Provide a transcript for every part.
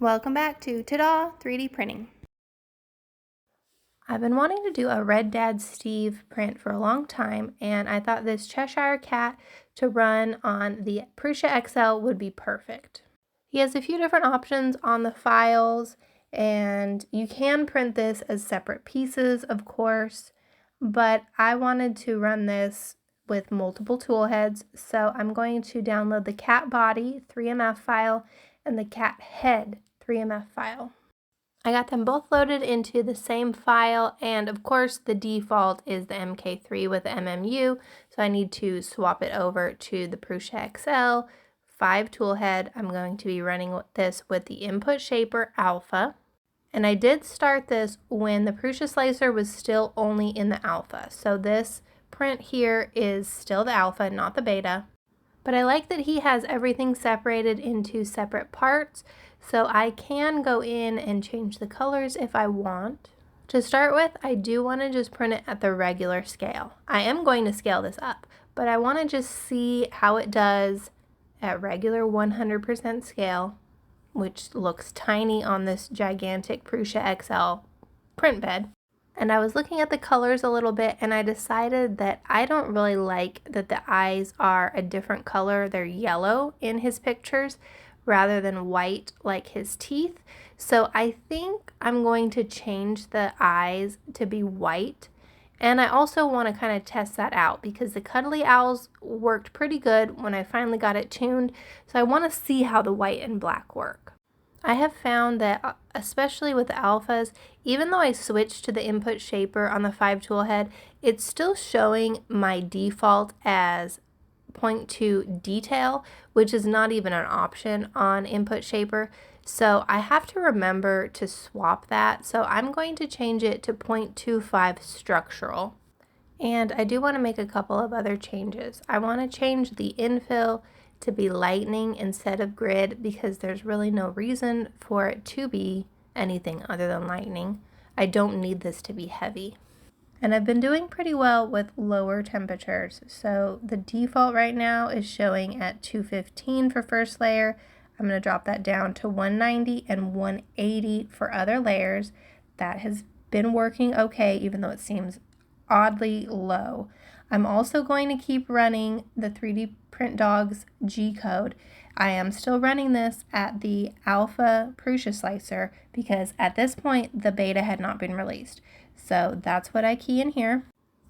Welcome back to Ta-da 3D printing. I've been wanting to do a Red Dad Steve print for a long time, and I thought this Cheshire Cat to run on the Prusa XL would be perfect. He has a few different options on the files, and you can print this as separate pieces, of course, but I wanted to run this with multiple tool heads, so I'm going to download the cat body 3MF file and the cat head 3MF file. I got them both loaded into the same file, and of course the default is the MK3 with the MMU, so I need to swap it over to the Prusa XL 5 tool head. I'm going to be running this with the Input Shaper Alpha, and I did start this when the Prusa slicer was still only in the alpha, so this print here is still the alpha, not the beta. But I like that he has everything separated into separate parts, so I can go in and change the colors if I want. To start with, I do want to just print it at the regular scale. I am going to scale this up, but I want to just see how it does at regular 100% scale, which looks tiny on this gigantic Prusa XL print bed. And I was looking at the colors a little bit, and I decided that I don't really like that the eyes are a different color. They're yellow in his pictures rather than white like his teeth. So I think I'm going to change the eyes to be white. And I also want to kind of test that out because the Cuddly Owls worked pretty good when I finally got it tuned. So I want to see how the white and black work. I have found that, especially with the alphas, even though I switched to the Input Shaper on the 5 tool head, it's still showing my default as 0.2 detail, which is not even an option on Input Shaper. So I have to remember to swap that. So I'm going to change it to 0.25 structural. And I do want to make a couple of other changes. I want to change the infill to be lightning instead of grid because there's really no reason for it to be anything other than lightning. I don't need this to be heavy. And I've been doing pretty well with lower temperatures. So the default right now is showing at 215 for first layer. I'm going to drop that down to 190 and 180 for other layers. That has been working okay, even though it seems oddly low. I'm also going to keep running the 3D Print Dogs G code. I am still running this at the alpha Prusa slicer because at this point the beta had not been released. So that's what I key in here.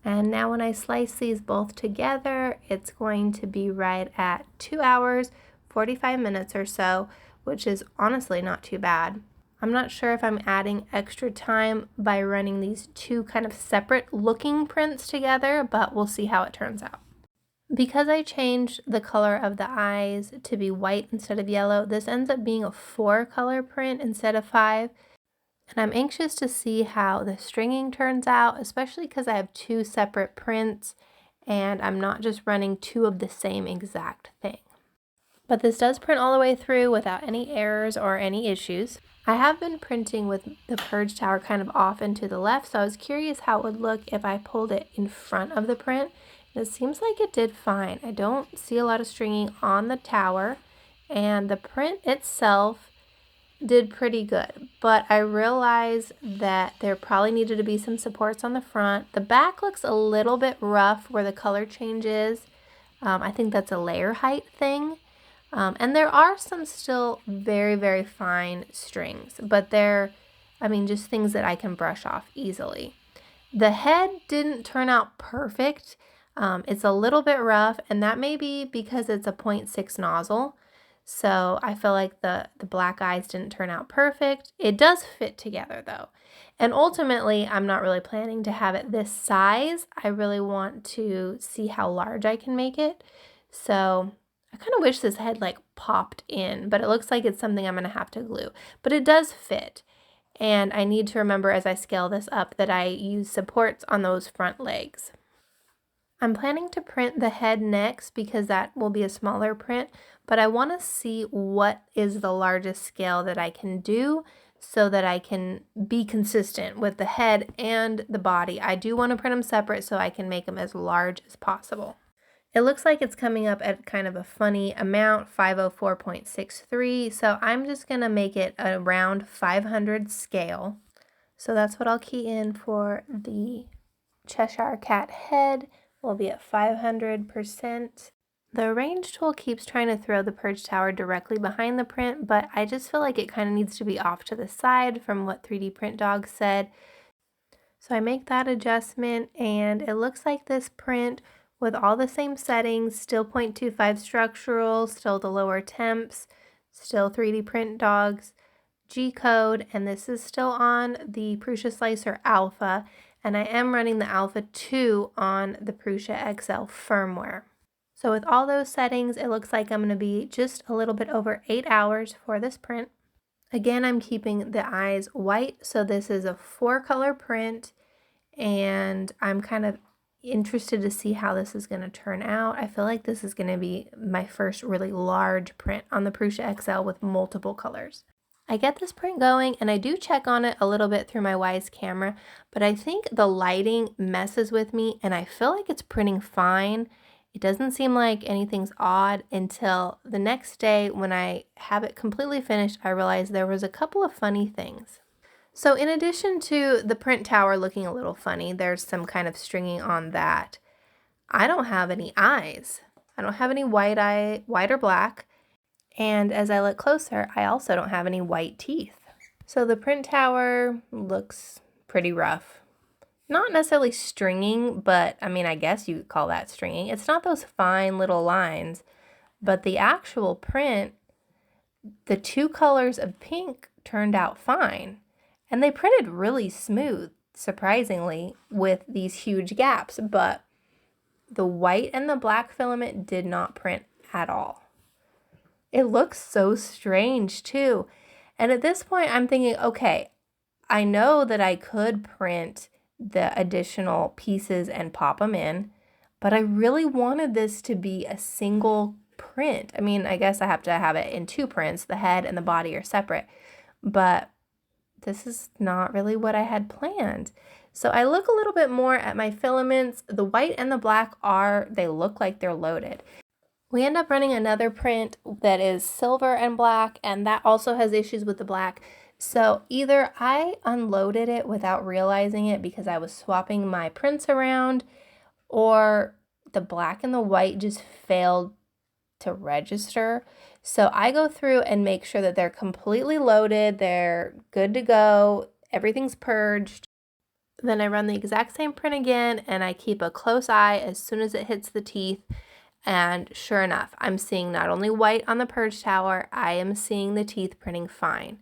And now when I slice these both together, it's going to be right at 2 hours, 45 minutes or so, which is honestly not too bad. I'm not sure if I'm adding extra time by running these two kind of separate looking prints together, but we'll see how it turns out. Because I changed the color of the eyes to be white instead of yellow, this ends up being a 4 color print instead of 5. And I'm anxious to see how the stringing turns out, especially because I have 2 separate prints and I'm not just running 2 of the same exact thing. But this does print all the way through without any errors or any issues. I have been printing with the purge tower kind of off and to the left, so I was curious how it would look if I pulled it in front of the print. And it seems like it did fine. I don't see a lot of stringing on the tower, and the print itself did pretty good, but I realized that there probably needed to be some supports on the front. The back looks a little bit rough where the color changes. I think that's a layer height thing. And there are some still very, very fine strings, but they're, just things that I can brush off easily. The head didn't turn out perfect. It's a little bit rough, and that may be because it's a 0.6 nozzle. So I feel like the black eyes didn't turn out perfect. It does fit together though. And ultimately, I'm not really planning to have it this size. I really want to see how large I can make it. So I kind of wish this head like popped in, but it looks like it's something I'm going to have to glue. But it does fit. And I need to remember as I scale this up that I use supports on those front legs. I'm planning to print the head next because that will be a smaller print, but I want to see what is the largest scale that I can do so that I can be consistent with the head and the body. I do want to print them separate so I can make them as large as possible. It looks like it's coming up at kind of a funny amount, 504.63, so I'm just going to make it around 500 scale. So that's what I'll key in for the Cheshire Cat head. We'll be at 500%. The arrange tool keeps trying to throw the perch tower directly behind the print, but I just feel like it kind of needs to be off to the side from what 3D Print Dog said. So I make that adjustment, and it looks like this print with all the same settings, still 0.25 structural, still the lower temps, still 3D Print Dog's G-code, and this is still on the Prusa Slicer Alpha, and I am running the Alpha 2 on the Prusa XL firmware. So with all those settings, it looks like I'm going to be just a little bit over 8 hours for this print. Again, I'm keeping the eyes white, so this is a 4-color print, and I'm kind of interested to see how this is going to turn out. I feel like this is going to be my first really large print on the Prusa XL with multiple colors. I get this print going, and I do check on it a little bit through my Wise camera, but I think the lighting messes with me, and I feel like it's printing fine. It doesn't seem like anything's odd until the next day when I have it completely finished. I realized there was a couple of funny things. So in addition to the print tower looking a little funny, there's some kind of stringing on that. I don't have any eyes. I don't have any white or black. And as I look closer, I also don't have any white teeth. So the print tower looks pretty rough. Not necessarily stringing, but I mean, I guess you could call that stringing. It's not those fine little lines, but the actual print, the 2 colors of pink turned out fine. And they printed really smooth, surprisingly, with these huge gaps, but the white and the black filament did not print at all. It looks so strange too. And at this point, I'm thinking, okay, I know that I could print the additional pieces and pop them in, but I really wanted this to be a single print. I mean, I guess I have to have it in 2 prints. The head and the body are separate, but this is not really what I had planned. So I look a little bit more at my filaments. The white and the black they look like they're loaded. We end up running another print that is silver and black, and that also has issues with the black. So either I unloaded it without realizing it because I was swapping my prints around, or the black and the white just failed to register. So I go through and make sure that they're completely loaded, they're good to go, everything's purged. Then I run the exact same print again, and I keep a close eye as soon as it hits the teeth. And sure enough, I'm seeing not only white on the purge tower, I am seeing the teeth printing fine.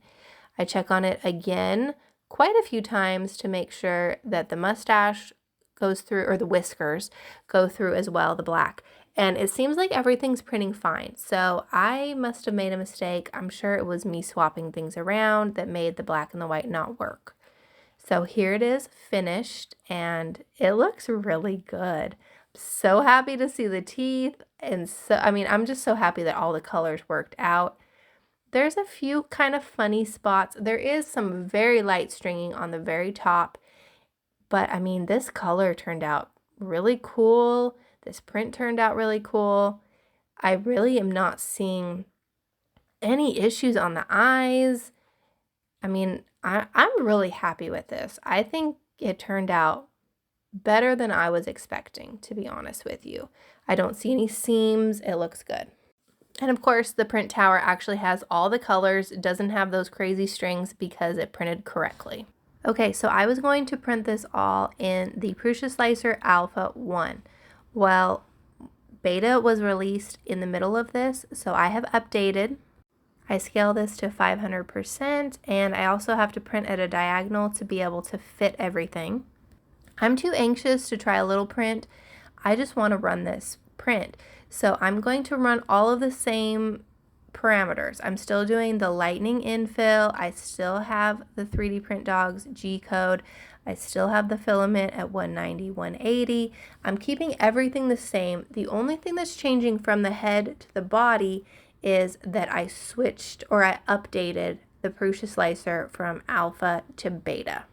I check on it again quite a few times to make sure that the mustache goes through, or the whiskers go through as well, the black. And it seems like everything's printing fine. So I must have made a mistake. I'm sure it was me swapping things around that made the black and the white not work. So here it is finished, and it looks really good. So happy to see the teeth, and I'm just so happy that all the colors worked out. There's a few kind of funny spots. There is some very light stringing on the very top, but I mean, this color turned out really cool. This print turned out really cool. I really am not seeing any issues on the eyes. I mean, I'm really happy with this. I think it turned out better than I was expecting, to be honest with you. I don't see any seams. It looks good. And of course, the print tower actually has all the colors. It doesn't have those crazy strings because it printed correctly. Okay, so I was going to print this all in the Prusa Slicer Alpha 1. Well, beta was released in the middle of this, so I have updated. I scale this to 500%, and I also have to print at a diagonal to be able to fit everything. I'm too anxious to try a little print. I just want to run this print. So I'm going to run all of the same parameters. I'm still doing the lightning infill. I still have the 3D Print Dog's G-code. I still have the filament at 190, 180. I'm keeping everything the same. The only thing that's changing from the head to the body is that I switched, or I updated, the Prusa Slicer from alpha to beta.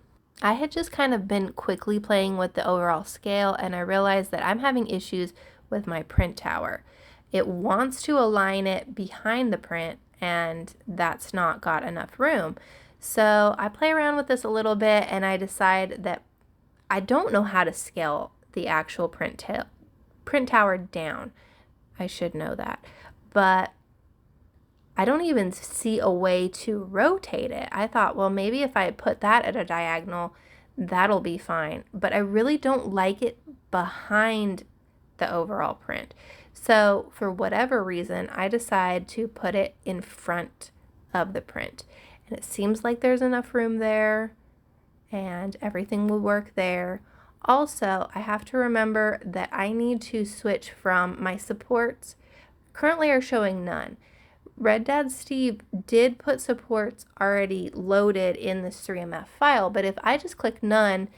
I had just kind of been quickly playing with the overall scale, and I realized that I'm having issues with my print tower. It wants to align it behind the print, and that's not got enough room. So I play around with this a little bit, and I decide that I don't know how to scale the actual print tower down. I should know that. But I don't even see a way to rotate it. I thought, well, maybe if I put that at a diagonal, that'll be fine. But I really don't like it behind the overall print. So for whatever reason, I decide to put it in front of the print. And it seems like there's enough room there and everything will work there. Also, I have to remember that I need to switch from my supports. Currently are showing none. Red Dad Steve did put supports already loaded in this 3MF file, but if I just click none,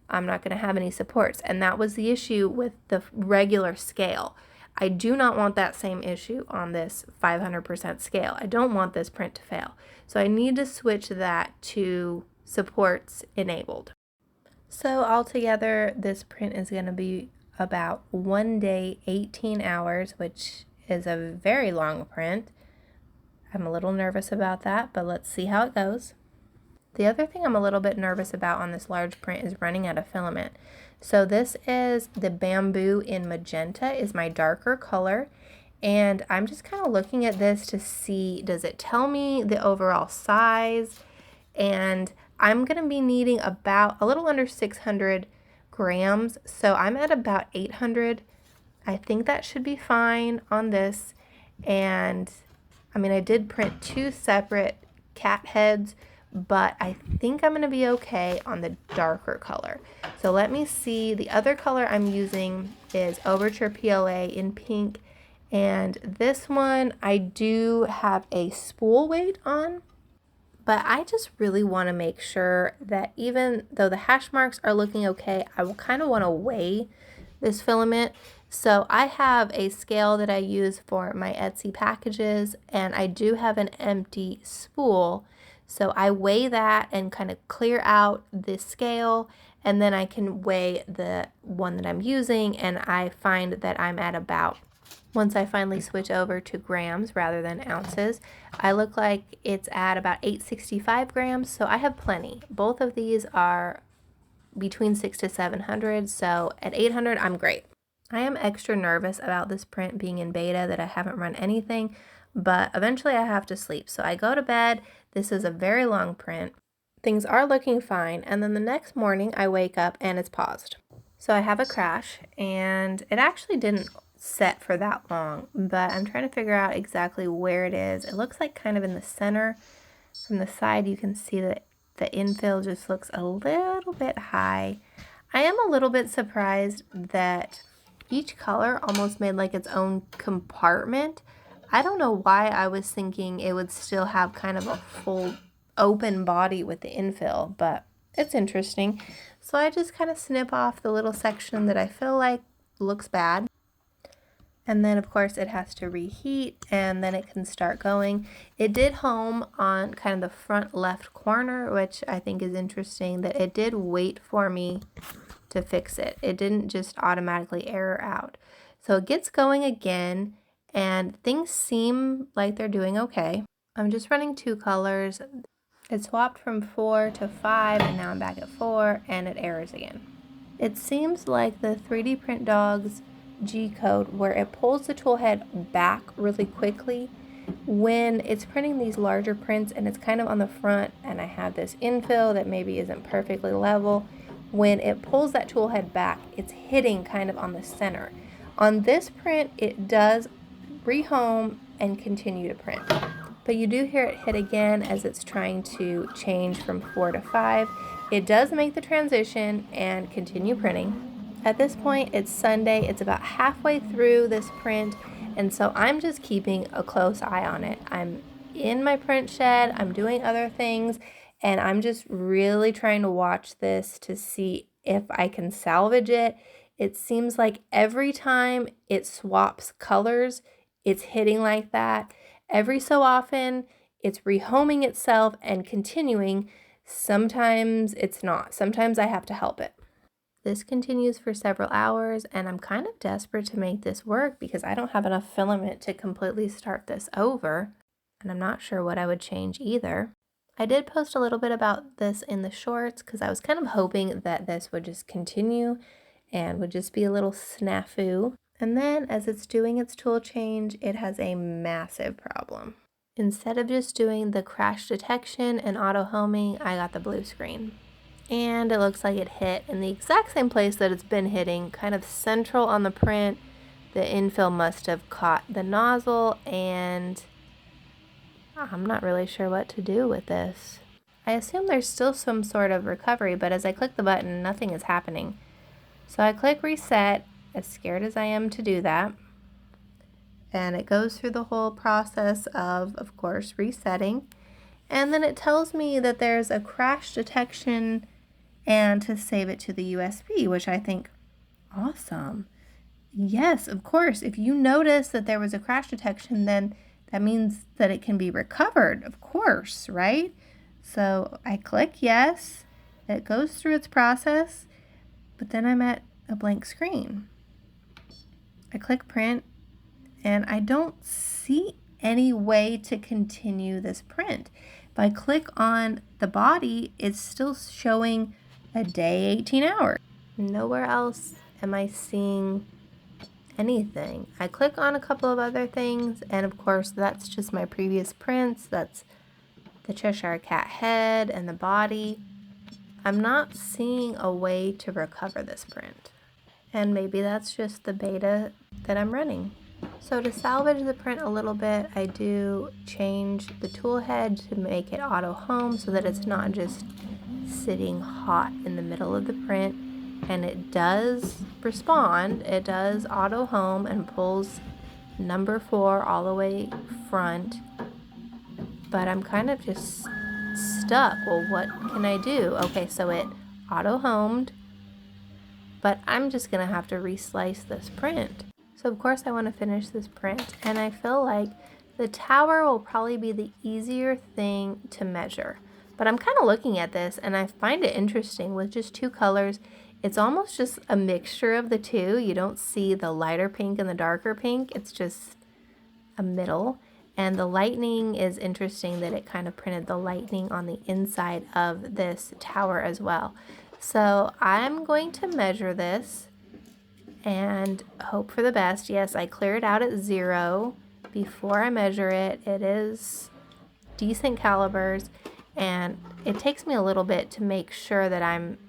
I'm not going to have any supports. And that was the issue with the regular scale. I do not want that same issue on this 500% scale. I don't want this print to fail. So I need to switch that to supports enabled. So altogether, this print is going to be about 1 day, 18 hours, which is a very long print. I'm a little nervous about that, but let's see how it goes. The other thing I'm a little bit nervous about on this large print is running out of filament. So this is the Bamboo in Magenta, is my darker color. And I'm just kind of looking at this to see, does it tell me the overall size? And I'm going to be needing about a little under 600 grams. So I'm at about 800. I think that should be fine on this. And I mean, I did print 2 separate cat heads, but I think I'm going to be okay on the darker color. So let me see. The other color I'm using is Overture PLA in pink. And this one I do have a spool weight on. But I just really want to make sure that even though the hash marks are looking okay, I will kind of want to weigh this filament. So I have a scale that I use for my Etsy packages, and I do have an empty spool. So I weigh that and kind of clear out the scale, and then I can weigh the one that I'm using, and I find that I'm at about, once I finally switch over to grams rather than ounces, I look like it's at about 865 grams, so I have plenty. Both of these are between 600 to 700, so at 800, I'm great. I am extra nervous about this print being in beta, that I haven't run anything, but eventually I have to sleep. So I go to bed. This is a very long print. Things are looking fine, and then the next morning I wake up and it's paused. So I have a crash, and it actually didn't set for that long, but I'm trying to figure out exactly where it is. It looks like kind of in the center. From the side you can see that the infill just looks a little bit high. I am a little bit surprised that each color almost made like its own compartment. I don't know why I was thinking it would still have kind of a full open body with the infill, but it's interesting. So I just kind of snip off the little section that I feel like looks bad. And then, of course, it has to reheat, and then it can start going. It did home on kind of the front left corner, which I think is interesting, that it did wait for me to fix it. It didn't just automatically error out. So it gets going again, and things seem like they're doing okay. I'm just running 2 colors. It swapped from 4 to 5, and now I'm back at 4, and it errors again. It seems like the 3D Print Dog's G-code, where it pulls the tool head back really quickly when it's printing these larger prints, and it's kind of on the front, and I have this infill that maybe isn't perfectly level. When it pulls that tool head back, it's hitting kind of on the center. On this print, it does rehome and continue to print, but you do hear it hit again as it's trying to change from 4 to 5. It does make the transition and continue printing. At this point, it's Sunday. It's about halfway through this print, and so I'm just keeping a close eye on it. I'm in my print shed, I'm doing other things, and I'm just really trying to watch this to see if I can salvage it. It seems like every time it swaps colors, it's hitting like that. Every so often, it's rehoming itself and continuing. Sometimes it's not. Sometimes I have to help it. This continues for several hours, and I'm kind of desperate to make this work because I don't have enough filament to completely start this over, and I'm not sure what I would change either. I did post a little bit about this in the shorts because I was kind of hoping that this would just continue and would just be a little snafu. And then as it's doing its tool change, it has a massive problem. Instead of just doing the crash detection and auto homing, I got the blue screen. And it looks like it hit in the exact same place that it's been hitting, kind of central on the print. The infill must have caught the nozzle, and I'm not really sure what to do with this. I assume there's still some sort of recovery, but as I click the button, nothing is happening. So I click reset, as scared as I am to do that. And it goes through the whole process of course, resetting. And then it tells me that there's a crash detection and to save it to the USB, which I think, awesome. Yes, of course, if you notice that there was a crash detection, then that means that it can be recovered, of course, right? So I click yes, it goes through its process, but then I'm at a blank screen. I click print, and I don't see any way to continue this print. If I click on the body, it's still showing a day, 18 hours. Nowhere else am I seeing anything. I click on a couple of other things, and of course that's just my previous prints. That's the Cheshire Cat head and the body. I'm not seeing a way to recover this print. And maybe that's just the beta that I'm running. So to salvage the print a little bit, I do change the tool head to make it auto home so that it's not just sitting hot in the middle of the print. And it does respond. It does auto home and pulls number 4 all the way front. But I'm kind of just stuck. Well, what can I do? Okay, so it auto homed, but I'm just gonna have to reslice this print. So of course I want to finish this print, and I feel like the tower will probably be the easier thing to measure. But I'm kind of looking at this and I find it interesting with just 2 colors. It's almost just a mixture of the two. You don't see the lighter pink and the darker pink. It's just a middle. And the lightning is interesting that it kind of printed the lightning on the inside of this tower as well. So I'm going to measure this and hope for the best. Yes, I clear it out at 0 before I measure it. It is decent calibers, and it takes me a little bit to make sure that I'm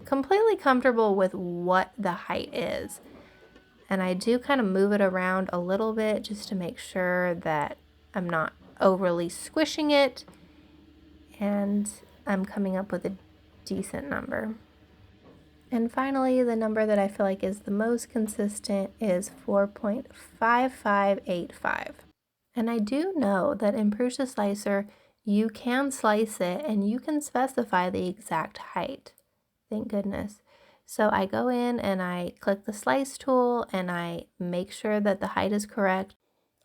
completely comfortable with what the height is. And I do kind of move it around a little bit just to make sure that I'm not overly squishing it, and I'm coming up with a decent number. And finally, the number that I feel like is the most consistent is 4.5585. And I do know that in Prusa Slicer, you can slice it and you can specify the exact height. Thank goodness. So I go in and I click the slice tool and I make sure that the height is correct.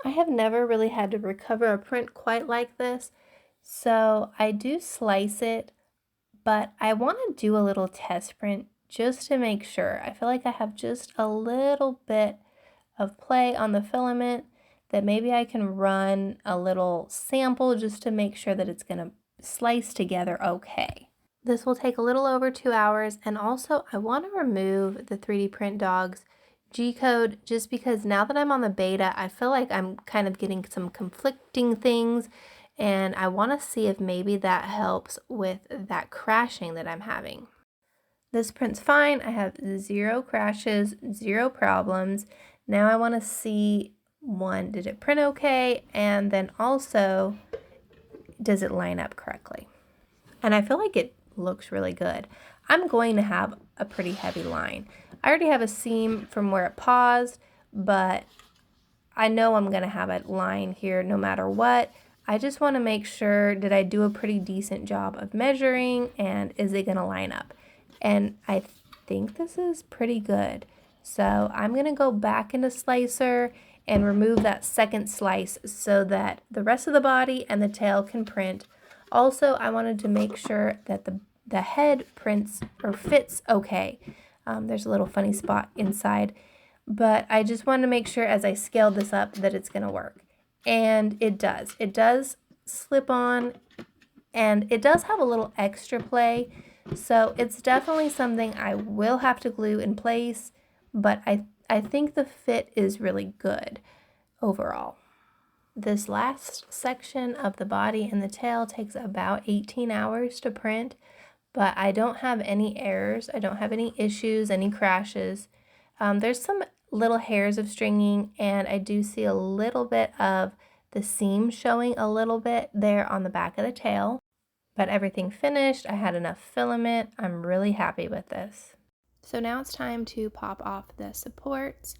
I have never really had to recover a print quite like this, so I do slice it, but I want to do a little test print just to make sure. I feel like I have just a little bit of play on the filament that maybe I can run a little sample just to make sure that it's going to slice together okay. This will take a little over 2 hours, and also I want to remove the 3D Print Dogs G-code just because now that I'm on the beta, I feel like I'm kind of getting some conflicting things, and I want to see if maybe that helps with that crashing that I'm having. This print's fine. I have 0 crashes, 0 problems. Now I want to see, one, did it print okay? And then also, does it line up correctly? And I feel like it looks really good. I'm going to have a pretty heavy line. I already have a seam from where it paused, but I know I'm going to have a line here no matter what. I just want to make sure, did I do a pretty decent job of measuring, and is it going to line up? And I think this is pretty good. So I'm going to go back into Slicer and remove that second slice so that the rest of the body and the tail can print. Also, I wanted to make sure that the head prints or fits okay. There's a little funny spot inside, but I just wanted to make sure as I scaled this up that it's going to work. And it does. It does slip on, and it does have a little extra play, so it's definitely something I will have to glue in place, but I think the fit is really good overall. This last section of the body and the tail takes about 18 hours to print, but I don't have any errors. I don't have any issues, any crashes. There's some little hairs of stringing, and I do see a little bit of the seam showing a little bit there on the back of the tail. But everything finished. I had enough filament. I'm really happy with this. So now it's time to pop off the supports,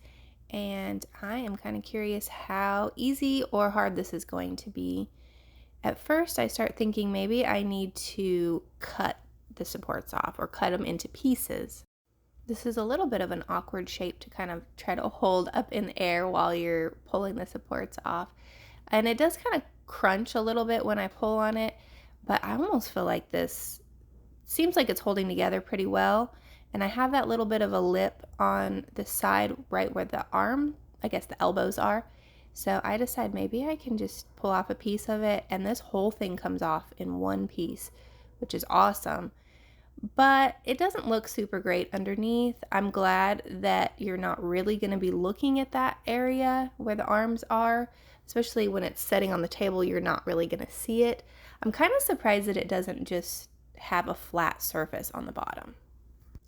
and I am kind of curious how easy or hard this is going to be. At first I start thinking maybe I need to cut the supports off or cut them into pieces. This is a little bit of an awkward shape to kind of try to hold up in the air while you're pulling the supports off. And it does kind of crunch a little bit when I pull on it, but I almost feel like this seems like it's holding together pretty well. And I have that little bit of a lip on the side right where the arm, I guess the elbows are. So I decide maybe I can just pull off a piece of it, and this whole thing comes off in one piece, which is awesome. But it doesn't look super great underneath. I'm glad that you're not really going to be looking at that area where the arms are, especially when it's sitting on the table. You're not really going to see it. I'm kind of surprised that it doesn't just have a flat surface on the bottom.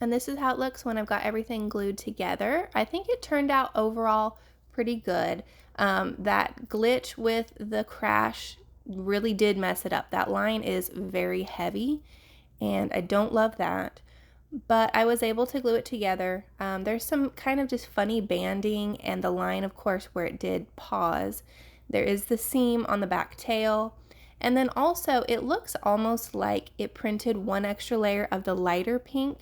And this is how it looks when I've got everything glued together. I think it turned out overall pretty good. That glitch with the crash really did mess it up. That line is very heavy, and I don't love that, but I was able to glue it together. There's some kind of just funny banding, and the line, of course, where it did pause. There is the seam on the back tail, and then also it looks almost like it printed one extra layer of the lighter pink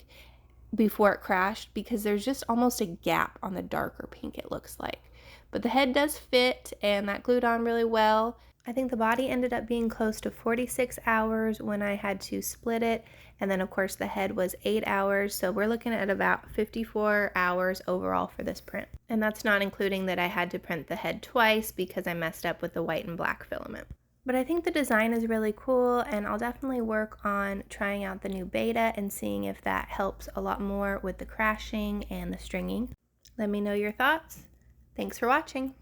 before it crashed, because there's just almost a gap on the darker pink, it looks like. But the head does fit, and that glued on really well. I think the body ended up being close to 46 hours when I had to split it, and then of course the head was 8 hours, so we're looking at about 54 hours overall for this print. And that's not including that I had to print the head twice because I messed up with the white and black filament. But I think the design is really cool, and I'll definitely work on trying out the new beta and seeing if that helps a lot more with the crashing and the stringing. Let me know your thoughts. Thanks for watching.